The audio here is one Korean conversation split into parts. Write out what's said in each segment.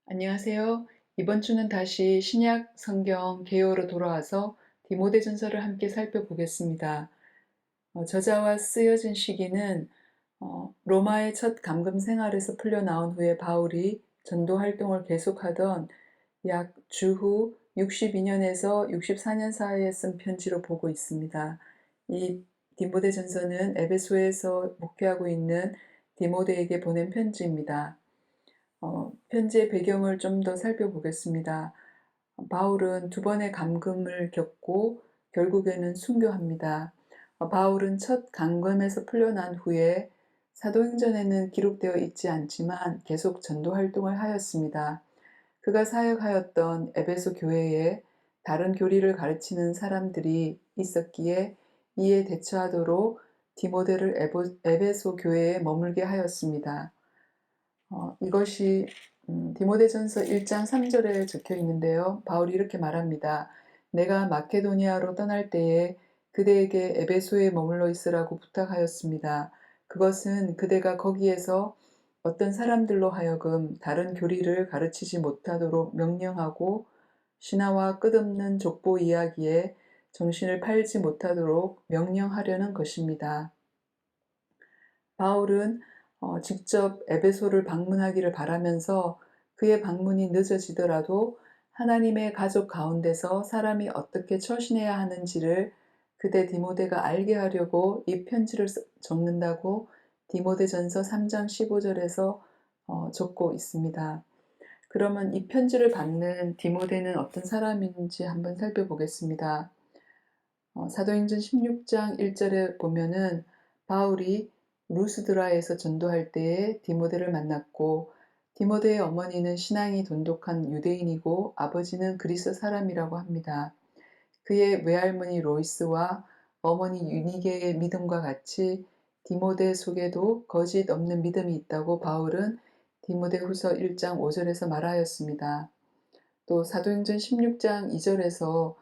안녕하세요. 이번 주는 다시 신약 성경 개요로 돌아와서 디모데전서를 함께 살펴보겠습니다. 저자와 쓰여진 시기는 로마의 첫 감금 생활에서 풀려나온 후에 바울이 전도 활동을 계속하던 약 주후 62년에서 64년 사이에 쓴 편지로 보고 있습니다. 이 디모데전서는 에베소에서 목회하고 있는 디모데에게 보낸 편지입니다. 편지의 배경을 좀 더 살펴보겠습니다. 바울은 두 번의 감금을 겪고 결국에는 순교합니다. 바울은 첫 감금에서 풀려난 후에 사도행전에는 기록되어 있지 않지만 계속 전도 활동을 하였습니다. 그가 사역하였던 에베소 교회에 다른 교리를 가르치는 사람들이 있었기에 이에 대처하도록 디모데를 에베소 교회에 머물게 하였습니다. 이것이 디모데전서 1장 3절에 적혀 있는데요. 바울이 이렇게 말합니다. 내가 마케도니아로 떠날 때에 그대에게 에베소에 머물러 있으라고 부탁하였습니다. 그것은 그대가 거기에서 어떤 사람들로 하여금 다른 교리를 가르치지 못하도록 명령하고 신하와 끝없는 족보 이야기에 정신을 팔지 못하도록 명령하려는 것입니다. 바울은 직접 에베소를 방문하기를 바라면서 그의 방문이 늦어지더라도 하나님의 가족 가운데서 사람이 어떻게 처신해야 하는지를 그대 디모데가 알게 하려고 이 편지를 적는다고 디모데전서 3장 15절에서 적고 있습니다. 그러면 이 편지를 받는 디모데는 어떤 사람인지 한번 살펴보겠습니다. 사도행전 16장 1절에 보면은 바울이 루스드라에서 전도할 때에 디모데를 만났고 디모데의 어머니는 신앙이 돈독한 유대인이고 아버지는 그리스 사람이라고 합니다. 그의 외할머니 로이스와 어머니 유니게의 믿음과 같이 디모데 속에도 거짓 없는 믿음이 있다고 바울은 디모데후서 1장 5절에서 말하였습니다. 또 사도행전 16장 2절에서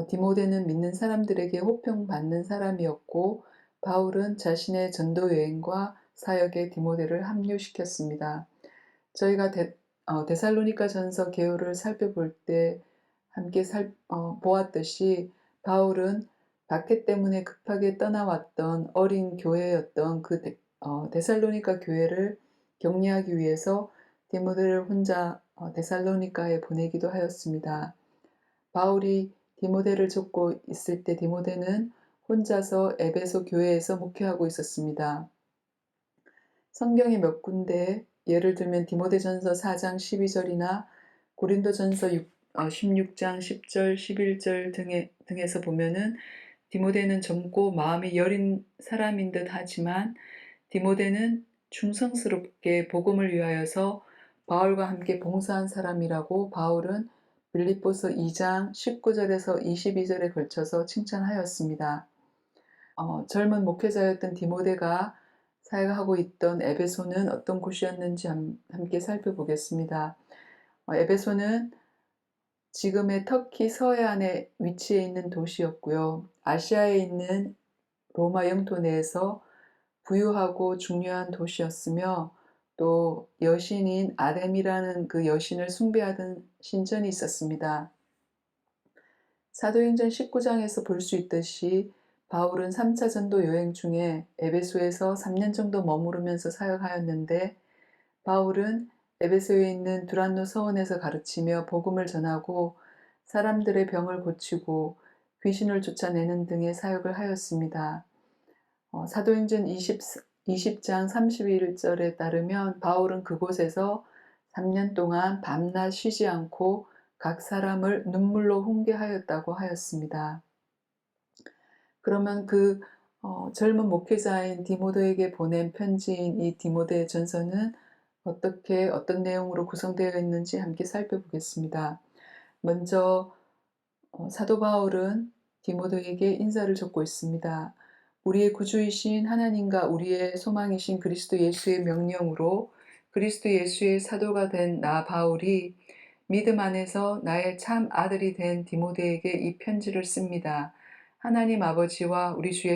디모데는 믿는 사람들에게 호평받는 사람이었고 바울은 자신의 전도 여행과 사역에 디모데를 합류시켰습니다. 저희가 데살로니가 전서 개요를 살펴볼 때 함께 보았듯이 바울은 박해 때문에 급하게 떠나왔던 어린 교회였던 그 데살로니가 교회를 격려하기 위해서 디모데를 혼자 데살로니가에 보내기도 하였습니다. 바울이 디모데를 쫓고 있을 때 디모데는 혼자서 에베소 교회에서 목회하고 있었습니다. 성경의 몇 군데 예를 들면 디모데전서 4장 12절이나 고린도전서 16장 10절 11절 등에서 보면은 디모데는 젊고 마음이 여린 사람인 듯 하지만 디모데는 충성스럽게 복음을 위하여서 바울과 함께 봉사한 사람이라고 바울은 빌립보서 2장 19절에서 22절에 걸쳐서 칭찬하였습니다. 젊은 목회자였던 디모데가 사역하고 있던 에베소는 어떤 곳이었는지 함께 살펴보겠습니다. 에베소는 지금의 터키 서해안에 위치해 있는 도시였고요. 아시아에 있는 로마 영토 내에서 부유하고 중요한 도시였으며 또 여신인 아뎀이라는 그 여신을 숭배하던 신전이 있었습니다. 사도행전 19장에서 볼 수 있듯이 바울은 3차 전도 여행 중에 에베소에서 3년 정도 머무르면서 사역하였는데 바울은 에베소에 있는 두란노 서원에서 가르치며 복음을 전하고 사람들의 병을 고치고 귀신을 쫓아내는 등의 사역을 하였습니다. 사도행전 20장 31절에 따르면 바울은 그곳에서 3년 동안 밤낮 쉬지 않고 각 사람을 눈물로 훈계하였다고 하였습니다. 그러면 그 젊은 목회자인 디모데에게 보낸 편지인 이 디모데 전서는 어떤 내용으로 구성되어 있는지 함께 살펴보겠습니다. 먼저 사도 바울은 디모데에게 인사를 적고 있습니다. 우리의 구주이신 하나님과 우리의 소망이신 그리스도 예수의 명령으로 그리스도 예수의 사도가 된 나 바울이 믿음 안에서 나의 참 아들이 된 디모데에게 이 편지를 씁니다. 하나님 아버지와 우리 주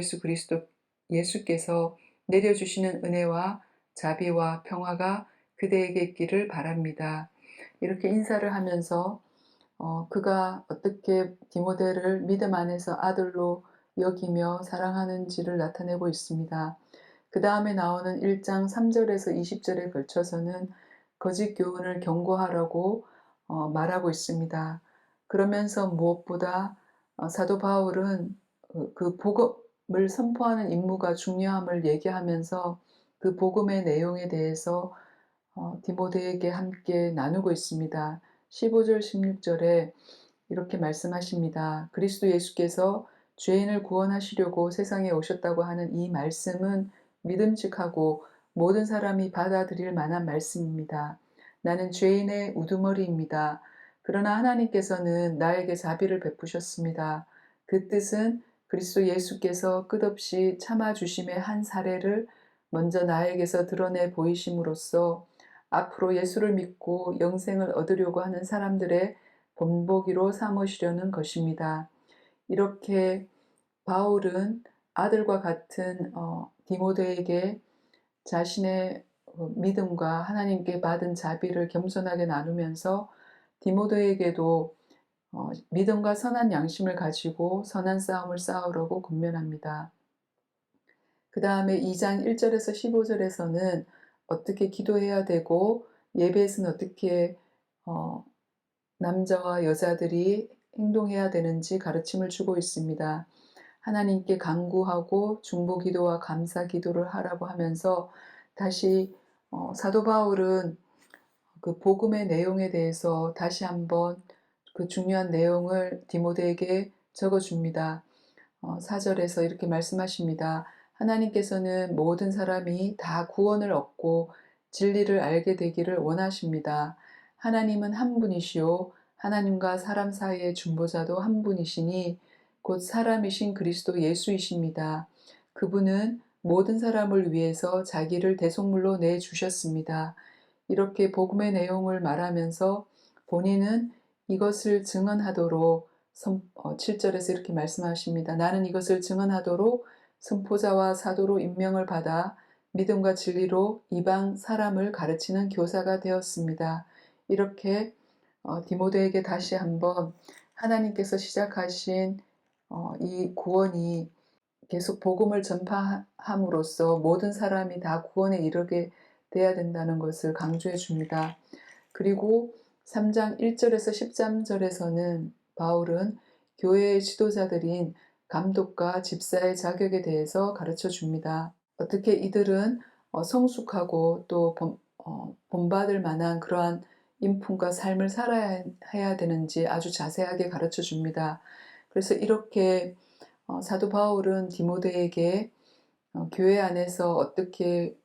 예수께서 내려주시는 은혜와 자비와 평화가 그대에게 있기를 바랍니다. 이렇게 인사를 하면서 그가 어떻게 디모데를 믿음 안에서 아들로 여기며 사랑하는지를 나타내고 있습니다. 그 다음에 나오는 1장 3절에서 20절에 걸쳐서는 거짓 교훈을 경고하라고 말하고 있습니다. 그러면서 무엇보다 사도 바울은 그 복음을 선포하는 임무가 중요함을 얘기하면서 그 복음의 내용에 대해서 디모데에게 함께 나누고 있습니다. 15절 16절에 이렇게 말씀하십니다. 그리스도 예수께서 죄인을 구원하시려고 세상에 오셨다고 하는 이 말씀은 믿음직하고 모든 사람이 받아들일 만한 말씀입니다. 나는 죄인의 우두머리입니다. 그러나 하나님께서는 나에게 자비를 베푸셨습니다. 그 뜻은 그리스도 예수께서 끝없이 참아주심의 한 사례를 먼저 나에게서 드러내 보이심으로써 앞으로 예수를 믿고 영생을 얻으려고 하는 사람들의 본보기로 삼으시려는 것입니다. 이렇게 바울은 아들과 같은 디모데에게 자신의 믿음과 하나님께 받은 자비를 겸손하게 나누면서 디모데에게도 믿음과 선한 양심을 가지고 선한 싸움을 싸우라고 권면합니다. 그 다음에 2장 1절에서 15절에서는 어떻게 기도해야 되고 예배에서는 어떻게 남자와 여자들이 행동해야 되는지 가르침을 주고 있습니다. 하나님께 간구하고 중보기도와 감사기도를 하라고 하면서 다시 사도 바울은 그 복음의 내용에 대해서 다시 한번 그 중요한 내용을 디모데에게 적어줍니다. 4절에서 이렇게 말씀하십니다. 하나님께서는 모든 사람이 다 구원을 얻고 진리를 알게 되기를 원하십니다. 하나님은 한 분이시요 하나님과 사람 사이의 중보자도 한 분이시니 곧 사람이신 그리스도 예수이십니다. 그분은 모든 사람을 위해서 자기를 대속물로 내주셨습니다. 이렇게 복음의 내용을 말하면서 본인은 이것을 증언하도록 7절에서 이렇게 말씀하십니다. 나는 이것을 증언하도록 선포자와 사도로 임명을 받아 믿음과 진리로 이방 사람을 가르치는 교사가 되었습니다. 이렇게 디모데에게 다시 한번 하나님께서 시작하신 이 구원이 계속 복음을 전파함으로써 모든 사람이 다 구원에 이르게 돼야 된다는 것을 강조해 줍니다. 그리고 3장 1절에서 13절에서는 바울은 교회의 지도자들인 감독과 집사의 자격에 대해서 가르쳐 줍니다. 어떻게 이들은 성숙하고 또 본받을 만한 그러한 인품과 삶을 살아야 해야 되는지 아주 자세하게 가르쳐 줍니다. 그래서 이렇게 사도 바울은 디모데에게 교회 안에서 어떻게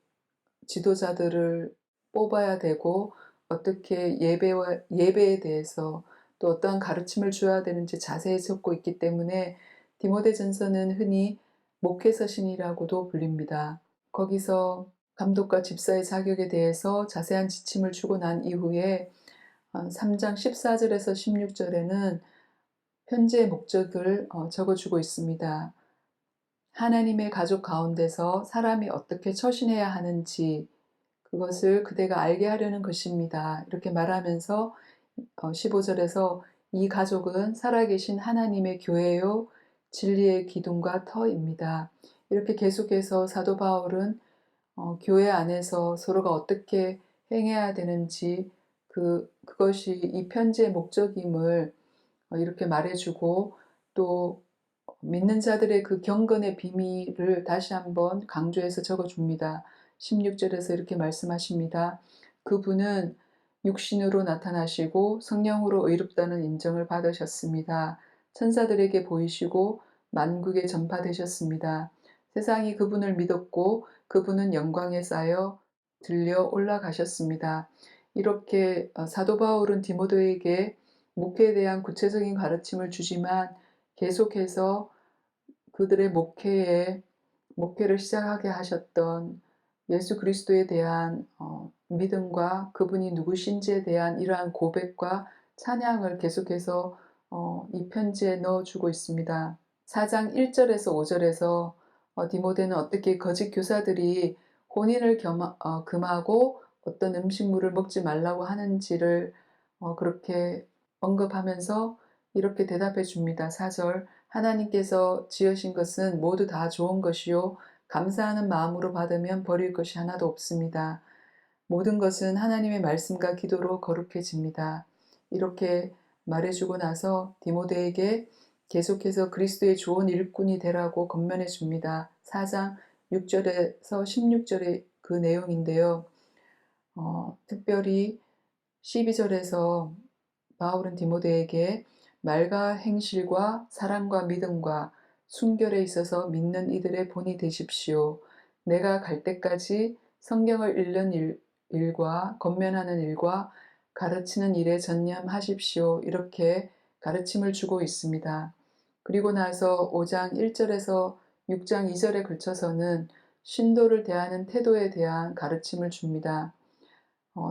지도자들을 뽑아야 되고 어떻게 예배에 대해서 또 어떠한 가르침을 줘야 되는지 자세히 적고 있기 때문에 디모데전서는 흔히 목회서신이라고도 불립니다. 거기서 감독과 집사의 자격에 대해서 자세한 지침을 주고 난 이후에 3장 14절에서 16절에는 편지의 목적을 적어주고 있습니다. 하나님의 가족 가운데서 사람이 어떻게 처신해야 하는지 그것을 그대가 알게 하려는 것입니다. 이렇게 말하면서 15절에서 이 가족은 살아계신 하나님의 교회요 진리의 기둥과 터입니다. 이렇게 계속해서 사도 바울은 교회 안에서 서로가 어떻게 행해야 되는지 그것이 이 편지의 목적임을 이렇게 말해주고 또 믿는 자들의 그 경건의 비밀을 다시 한번 강조해서 적어줍니다. 16절에서 이렇게 말씀하십니다. 그분은 육신으로 나타나시고 성령으로 의롭다는 인정을 받으셨습니다. 천사들에게 보이시고 만국에 전파되셨습니다. 세상이 그분을 믿었고 그분은 영광에 쌓여 들려 올라가셨습니다. 이렇게 사도 바울은 디모데에게 목회에 대한 구체적인 가르침을 주지만 계속해서 그들의 목회를 시작하게 하셨던 예수 그리스도에 대한 믿음과 그분이 누구신지에 대한 이러한 고백과 찬양을 계속해서 이 편지에 넣어주고 있습니다. 4장 1절에서 5절에서 디모데는 어떻게 거짓 교사들이 혼인을 금하고 어떤 음식물을 먹지 말라고 하는지를 그렇게 언급하면서 이렇게 대답해 줍니다. 4절 하나님께서 지으신 것은 모두 다 좋은 것이요 감사하는 마음으로 받으면 버릴 것이 하나도 없습니다. 모든 것은 하나님의 말씀과 기도로 거룩해집니다. 이렇게 말해주고 나서 디모데에게 계속해서 그리스도의 좋은 일꾼이 되라고 권면해 줍니다. 4장 6절에서 16절의 그 내용인데요. 특별히 12절에서 바울은 디모데에게 말과 행실과 사랑과 믿음과 순결에 있어서 믿는 이들의 본이 되십시오. 내가 갈 때까지 성경을 읽는 일과 권면하는 일과 가르치는 일에 전념하십시오. 이렇게 가르침을 주고 있습니다. 그리고 나서 5장 1절에서 6장 2절에 걸쳐서는 신도를 대하는 태도에 대한 가르침을 줍니다.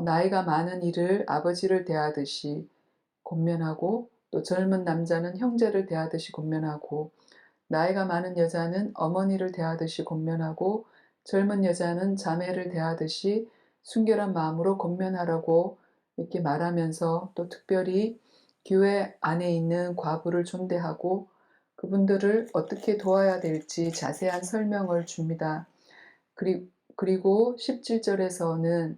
나이가 많은 이를 아버지를 대하듯이 권면하고 또 젊은 남자는 형제를 대하듯이 권면하고 나이가 많은 여자는 어머니를 대하듯이 권면하고 젊은 여자는 자매를 대하듯이 순결한 마음으로 권면하라고 이렇게 말하면서 또 특별히 교회 안에 있는 과부를 존대하고 그분들을 어떻게 도와야 될지 자세한 설명을 줍니다. 그리고 17절에서는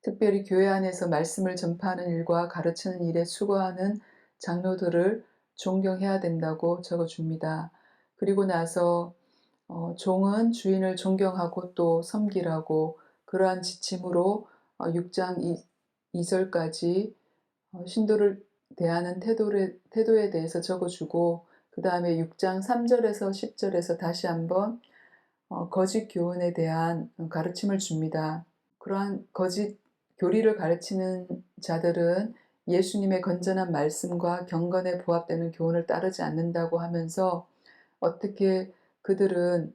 특별히 교회 안에서 말씀을 전파하는 일과 가르치는 일에 수고하는 장로들을 존경해야 된다고 적어줍니다. 그리고 나서 종은 주인을 존경하고 또 섬기라고 그러한 지침으로 6장 2절까지 신도를 대하는 태도에 대해서 적어주고 그 다음에 6장 3절에서 10절에서 다시 한번 거짓 교훈에 대한 가르침을 줍니다. 그러한 거짓 교리를 가르치는 자들은 예수님의 건전한 말씀과 경건에 부합되는 교훈을 따르지 않는다고 하면서 어떻게 그들은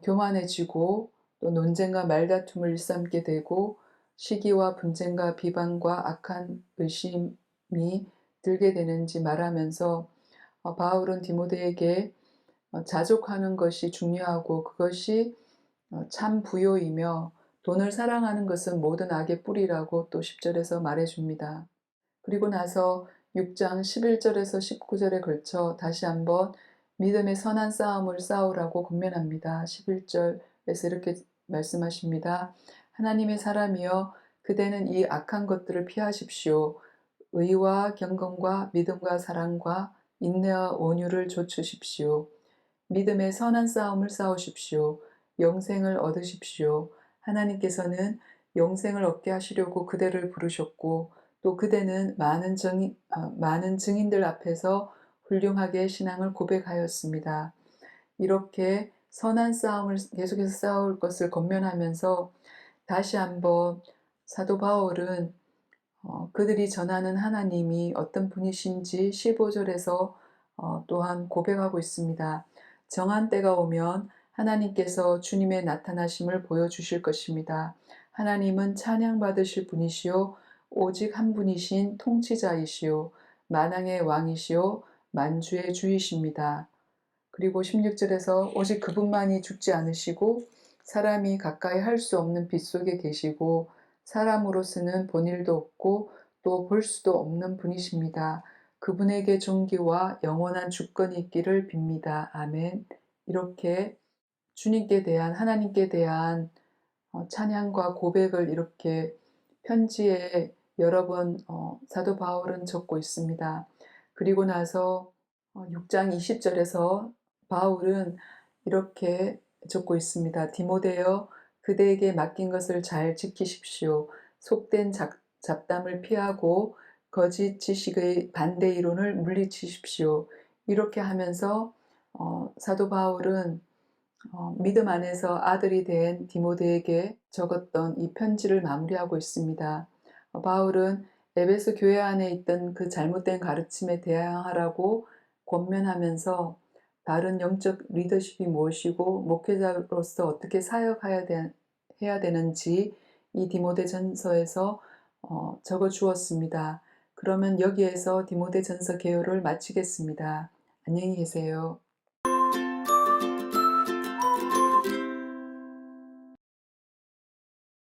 교만해지고 또 논쟁과 말다툼을 일삼게 되고 시기와 분쟁과 비방과 악한 의심이 들게 되는지 말하면서 바울은 디모데에게 자족하는 것이 중요하고 그것이 참 부요이며 돈을 사랑하는 것은 모든 악의 뿌리라고 또 10절에서 말해줍니다. 그리고 나서 6장 11절에서 19절에 걸쳐 다시 한번 믿음의 선한 싸움을 싸우라고 권면합니다. 11절에서 이렇게 말씀하십니다. 하나님의 사람이여 그대는 이 악한 것들을 피하십시오. 의와 경건과 믿음과 사랑과 인내와 온유를 좇으십시오. 믿음의 선한 싸움을 싸우십시오. 영생을 얻으십시오. 하나님께서는 영생을 얻게 하시려고 그대를 부르셨고 또 그대는 많은 증인들 앞에서 훌륭하게 신앙을 고백하였습니다. 이렇게 선한 싸움을 계속해서 싸울 것을 권면하면서 다시 한번 사도 바울은 그들이 전하는 하나님이 어떤 분이신지 15절에서 또한 고백하고 있습니다. 정한 때가 오면 하나님께서 주님의 나타나심을 보여주실 것입니다. 하나님은 찬양받으실 분이시요 오직 한 분이신 통치자이시요 만왕의 왕이시요 만주의 주이십니다. 그리고 16절에서 오직 그분만이 죽지 않으시고 사람이 가까이 할 수 없는 빛 속에 계시고 사람으로서는 본 일도 없고 또 볼 수도 없는 분이십니다. 그분에게 존귀와 영원한 주권이 있기를 빕니다. 아멘. 이렇게 주님께 대한 하나님께 대한 찬양과 고백을 이렇게 편지에 여러 번 사도 바울은 적고 있습니다. 그리고 나서 6장 20절에서 바울은 이렇게 적고 있습니다. 디모데여 그대에게 맡긴 것을 잘 지키십시오. 속된 잡담을 피하고 거짓 지식의 반대 이론을 물리치십시오. 이렇게 하면서 사도 바울은 믿음 안에서 아들이 된 디모데에게 적었던 이 편지를 마무리하고 있습니다. 바울은 에베소 교회 안에 있던 그 잘못된 가르침에 대항하라고 권면하면서 바른 영적 리더십이 무엇이고 목회자로서 어떻게 해야 되는지 이 디모데전서에서 적어 주었습니다. 그러면 여기에서 디모데전서 개요를 마치겠습니다. 안녕히 계세요.